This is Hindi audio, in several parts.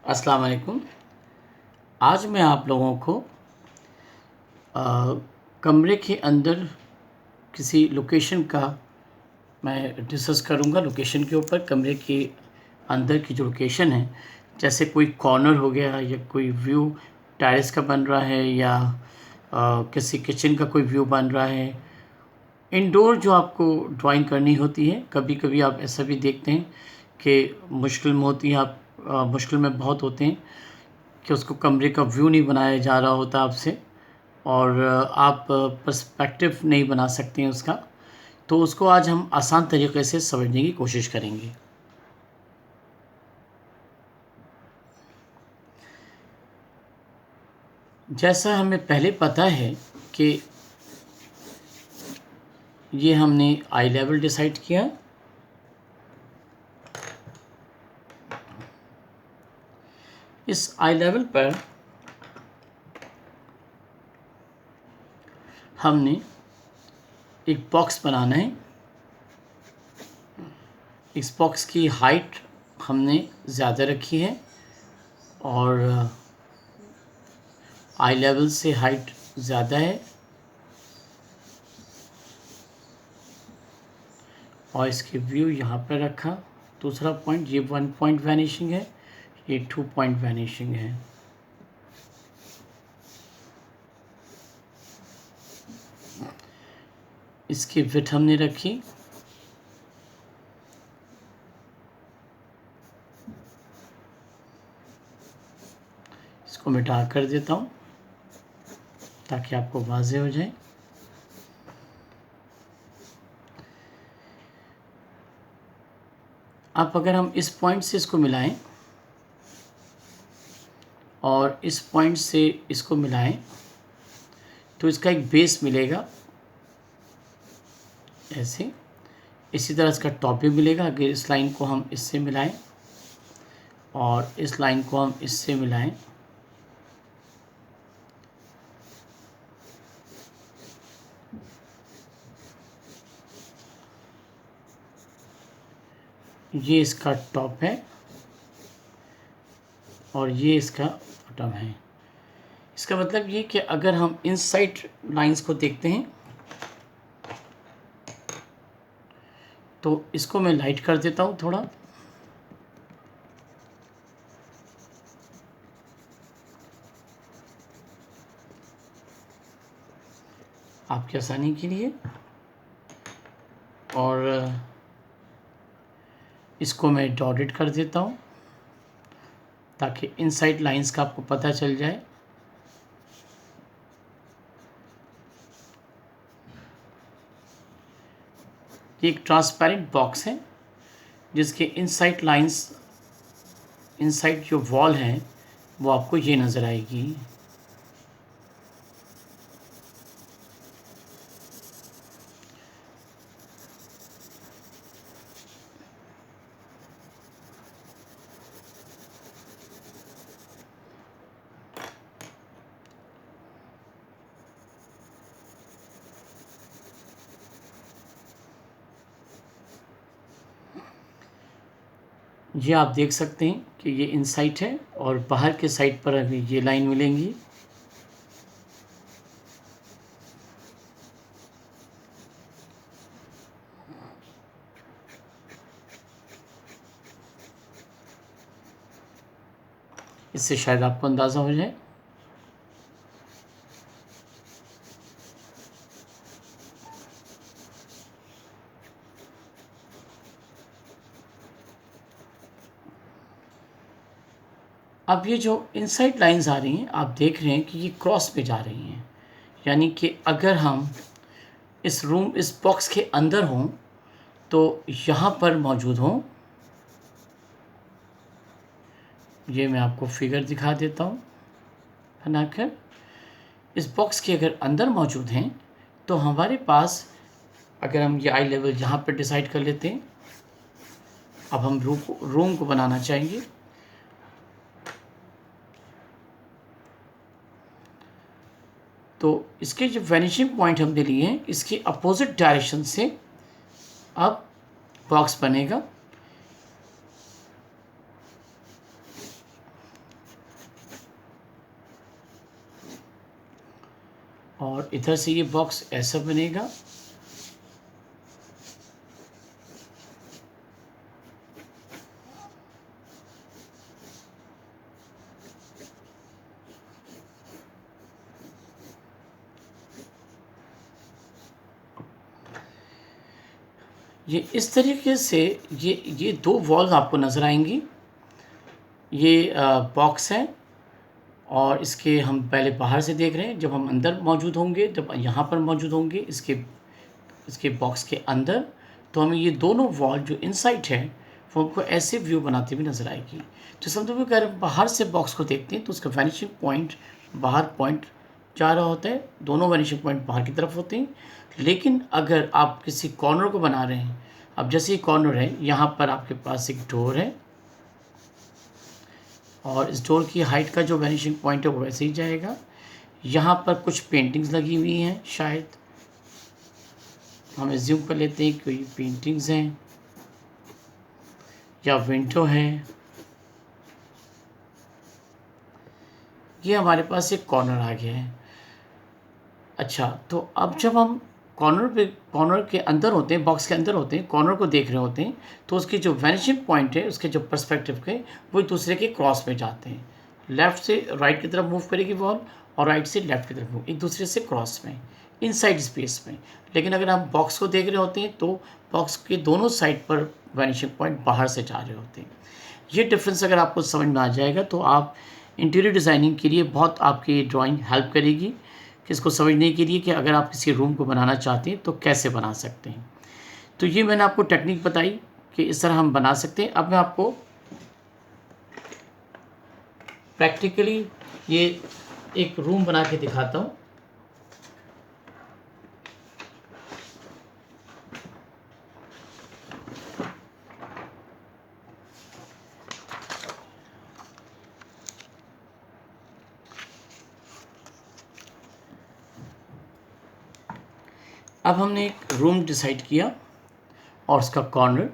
अस्सलाम वालेकुम। आज मैं आप लोगों को कमरे के अंदर किसी लोकेशन का मैं डिस्कस करूंगा। लोकेशन के ऊपर कमरे के अंदर की जो लोकेशन है, जैसे कोई कॉर्नर हो गया या कोई व्यू टेरेस का बन रहा है या किसी किचन का कोई व्यू बन रहा है। इंडोर जो आपको ड्राइंग करनी होती है, कभी कभी आप ऐसा भी देखते हैं कि मुश्किल में होती है, आप मुश्किल में बहुत होते हैं कि उसको कमरे का व्यू नहीं बनाया जा रहा होता आपसे, और आप पर्सपेक्टिव नहीं बना सकते हैं उसका। तो उसको आज हम आसान तरीके से समझने की कोशिश करेंगे। जैसा हमें पहले पता है कि ये हमने आई लेवल डिसाइड किया। इस आई लेवल पर हमने एक बॉक्स बनाना है। इस बॉक्स की हाइट हमने ज़्यादा रखी है और आई लेवल से हाइट ज़्यादा है, और इसके व्यू यहाँ पर रखा। दूसरा पॉइंट, ये 1 पॉइंट वैनिशिंग है, ये 2 पॉइंट वैनिशिंग है। इसकी विड्थ हमने रखी, इसको मैं डार्क कर देता हूँ ताकि आपको वाज़ेह हो जाए। अब अगर हम इस पॉइंट से इसको मिलाएं और इस पॉइंट से इसको मिलाएं तो इसका एक बेस मिलेगा ऐसे। इसी तरह इसका टॉप भी मिलेगा। अगर इस लाइन को हम इससे मिलाएं और इस लाइन को हम इससे मिलाएं ये इसका टॉप है और ये इसका बॉटम है। इसका मतलब ये कि अगर हम इनसाइड लाइंस को देखते हैं तो इसको मैं लाइट कर देता हूँ थोड़ा। आपकी आसानी के लिए, और इसको मैं डॉटेड कर देता हूँ ताकि इनसाइड लाइंस का आपको पता चल जाए। ये एक ट्रांसपेरेंट बॉक्स है जिसके इनसाइड लाइंस, इनसाइड जो वॉल है वो आपको ये नज़र आएगी। ये आप देख सकते हैं कि ये इनसाइड है और बाहर के साइड पर अभी ये लाइन मिलेंगी। इससे शायद आपको अंदाज़ा हो जाए। अब ये जो इनसाइड लाइंस आ रही हैं, आप देख रहे हैं कि ये क्रॉस पे जा रही हैं। यानी कि अगर हम इस रूम, इस बॉक्स के अंदर हों तो यहाँ पर मौजूद हों। ये मैं आपको फिगर दिखा देता हूँ बनाकर। इस बॉक्स के अगर अंदर मौजूद हैं तो हमारे पास, अगर हम ये आई लेवल यहाँ पर डिसाइड कर लेते हैं, अब हम रूम को बनाना चाहेंगे। तो इसके जो वैनिशिंग पॉइंट हमने लिए हैं, इसके अपोजिट डायरेक्शन से अब बॉक्स बनेगा। इधर से ये बॉक्स ऐसा बनेगा, ये इस तरीके से ये दो वॉल्स आपको नज़र आएंगी। ये बॉक्स है और इसके हम पहले बाहर से देख रहे हैं, जब हम अंदर मौजूद होंगे, जब यहाँ पर मौजूद होंगे इसके बॉक्स के अंदर, तो हमें ये दोनों वॉल जो इनसाइड है वो हमको ऐसे व्यू बनाती हुई नज़र आएगी। तो समझो कि अगर बाहर से बॉक्स को देखते हैं तो उसका वैनिशिंग पॉइंट बाहर पॉइंट जा रहा होता है, दोनों वैनिशिंग पॉइंट बाहर की तरफ होते हैं। लेकिन अगर आप किसी कॉर्नर को बना रहे हैं, अब जैसे ये कॉर्नर है, यहाँ पर आपके पास एक डोर है और इस डोर की हाइट का जो वैनिशिंग पॉइंट है वो वैसे ही जाएगा। यहाँ पर कुछ पेंटिंग्स लगी हुई हैं, शायद हम एज्यूम कर लेते हैं कोई पेंटिंग्स हैं या विंडो है। ये हमारे पास एक कॉर्नर आ गया है। अच्छा, तो अब जब हम कॉर्नर के अंदर होते हैं, बॉक्स के अंदर होते हैं, कॉर्नर को देख रहे होते हैं, तो उसके जो वैनिशिंग पॉइंट है, उसके जो पर्सपेक्टिव के, वो एक दूसरे के क्रॉस में जाते हैं। लेफ़्ट से राइट की तरफ मूव करेगी वॉल और राइट से लेफ़्ट की तरफ मूव, एक दूसरे से क्रॉस में, इनसाइड स्पेस में। लेकिन अगर हम बॉक्स को देख रहे होते हैं तो बॉक्स के दोनों साइड पर वैनिशिंग पॉइंट बाहर से जा रहे होते हैं। ये डिफरेंस अगर आपको समझ में आ जाएगा तो आप इंटीरियर डिज़ाइनिंग के लिए बहुत आपकी ड्राइंग हेल्प करेगी, कि इसको समझने के लिए कि अगर आप किसी रूम को बनाना चाहते हैं तो कैसे बना सकते हैं। तो ये मैंने आपको टेक्निक बताई कि इस तरह हम बना सकते हैं। अब मैं आपको प्रैक्टिकली ये एक रूम बना के दिखाता हूँ। अब हमने एक रूम डिसाइड किया और उसका कॉर्नर,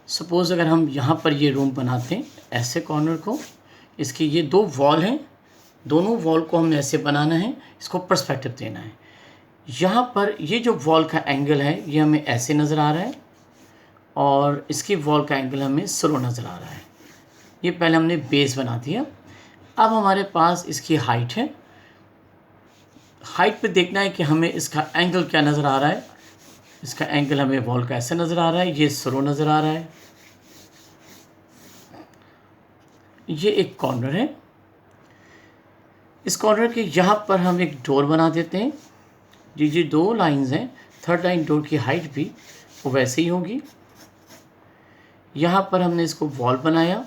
सपोज़ अगर हम यहाँ पर ये रूम बनाते हैं ऐसे कॉर्नर को, इसके ये दो वॉल हैं, दोनों वॉल को हमें ऐसे बनाना है, इसको पर्सपेक्टिव देना है। यहाँ पर ये जो वॉल का एंगल है ये हमें ऐसे नज़र आ रहा है और इसकी वॉल का एंगल हमें स्लो नज़र आ रहा है। ये पहले हमने बेस बना दिया। अब हमारे पास इसकी हाइट है, हाइट पे देखना है कि हमें इसका एंगल क्या नज़र आ रहा है। इसका एंगल हमें वॉल का ऐसे नज़र आ रहा है, ये स्लो नज़र आ रहा है। ये एक कॉर्नर है, इस कॉर्नर के यहाँ पर हम एक डोर बना देते हैं। जी दो लाइंस हैं, थर्ड लाइन डोर की हाइट भी वो वैसे ही होगी। यहाँ पर हमने इसको वॉल बनाया,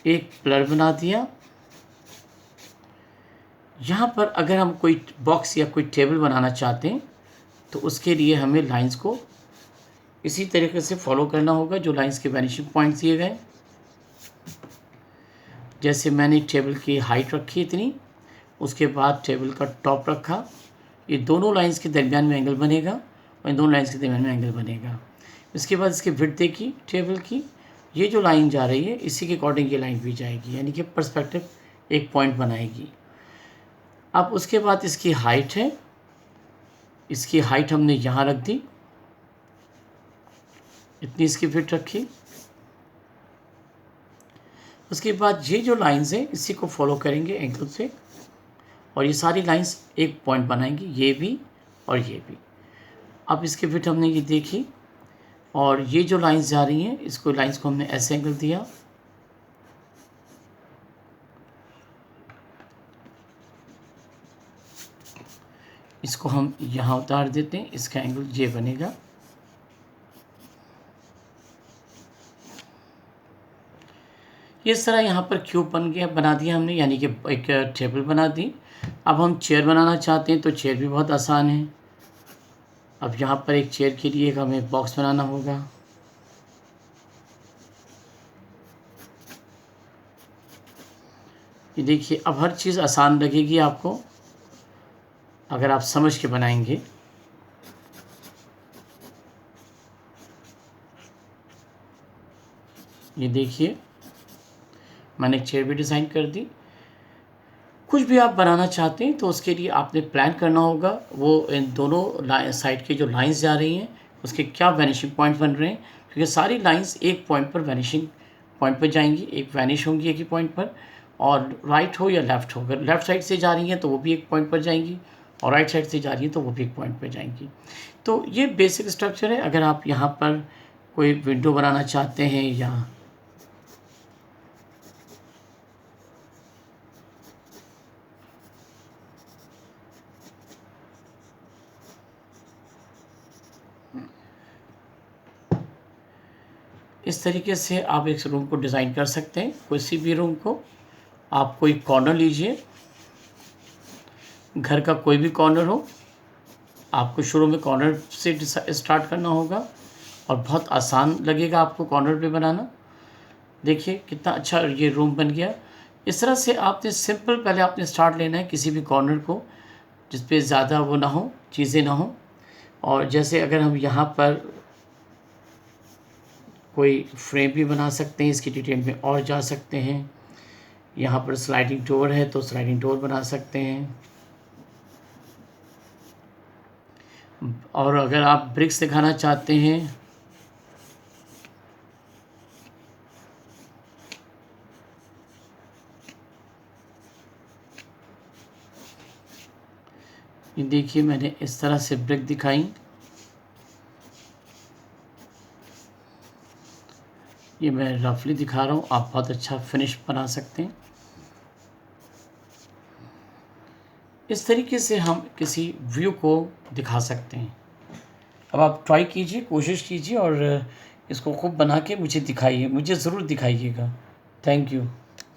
एक पिलर बना दिया। यहाँ पर अगर हम कोई बॉक्स या कोई टेबल बनाना चाहते हैं तो उसके लिए हमें लाइंस को इसी तरीके से फॉलो करना होगा जो लाइंस के वैनिशिंग पॉइंट्स दिए गए। जैसे मैंने टेबल की हाइट रखी इतनी, उसके बाद टेबल का टॉप रखा, ये दोनों लाइंस के दरमियान में एंगल बनेगा और इन दोनों लाइंस के दरमियान में एंगल बनेगा। इसके बाद इसकी विड्थ देखी टेबल की, ये जो लाइन जा रही है इसी के अकॉर्डिंग ये लाइन भी जाएगी, यानी कि पर्सपेक्टिव एक पॉइंट बनाएगी। अब उसके बाद इसकी हाइट है, इसकी हाइट हमने यहाँ रख दी, इतनी इसकी विड्थ रखी। उसके बाद ये जो लाइंस हैं इसी को फॉलो करेंगे एंगल से और ये सारी लाइंस एक पॉइंट बनाएंगी, ये भी और ये भी। अब इसकी विड्थ हमने ये देखी और ये जो लाइंस जा रही हैं इसको लाइंस को हमने ऐसे एंगल दिया। इसको हम यहाँ उतार देते हैं, इसका एंगल ये बनेगा। इस तरह यहाँ पर क्यूब बना दिया हमने, यानी कि एक टेबल बना दी। अब हम चेयर बनाना चाहते हैं तो चेयर भी बहुत आसान है। अब यहाँ पर एक चेयर के लिए हमें बॉक्स बनाना होगा। ये देखिए, अब हर चीज़ आसान लगेगी आपको अगर आप समझ के बनाएंगे। ये देखिए, मैंने एक चेयर भी डिज़ाइन कर दी। कुछ भी आप बनाना चाहते हैं तो उसके लिए आपने प्लान करना होगा, वो इन दोनों साइड की जो लाइंस जा रही हैं उसके क्या वैनिशिंग पॉइंट बन रहे हैं, क्योंकि सारी लाइंस एक पॉइंट पर वैनिशिंग पॉइंट पर जाएंगी, एक वैनिश होंगी एक ही पॉइंट पर, और राइट हो या लेफ़्ट हो, अगर लेफ़्ट साइड से जा रही हैं तो वो भी एक पॉइंट पर जाएंगी, और राइट साइड से जा रही हैं तो वो भी एक पॉइंट पर जाएंगी। तो ये बेसिक स्ट्रक्चर है। अगर आप यहाँ पर कोई विंडो बनाना चाहते हैं या इस तरीके से आप एक रूम को डिज़ाइन कर सकते हैं। किसी भी रूम को आप कोई कॉर्नर लीजिए, घर का कोई भी कॉर्नर हो, आपको शुरू में कॉर्नर से स्टार्ट करना होगा और बहुत आसान लगेगा आपको कॉर्नर पे बनाना। देखिए कितना अच्छा ये रूम बन गया। इस तरह से आपने सिंपल पहले आपने स्टार्ट लेना है किसी भी कॉर्नर को, जिस पे ज़्यादा वो ना हो, चीज़ें ना हो। और जैसे अगर हम यहाँ पर कोई फ्रेम भी बना सकते हैं, इसकी डिटेल में और जा सकते हैं। यहाँ पर स्लाइडिंग डोर है तो स्लाइडिंग डोर बना सकते हैं। और अगर आप ब्रिक्स दिखाना चाहते हैं ये देखिए मैंने इस तरह से ब्रिक दिखाई, ये मैं रफली दिखा रहा हूँ, आप बहुत अच्छा फिनिश बना सकते हैं। इस तरीके से हम किसी व्यू को दिखा सकते हैं। अब आप ट्राई कीजिए, कोशिश कीजिए और इसको खूब बना के मुझे दिखाइए, मुझे ज़रूर दिखाइएगा। Thank you.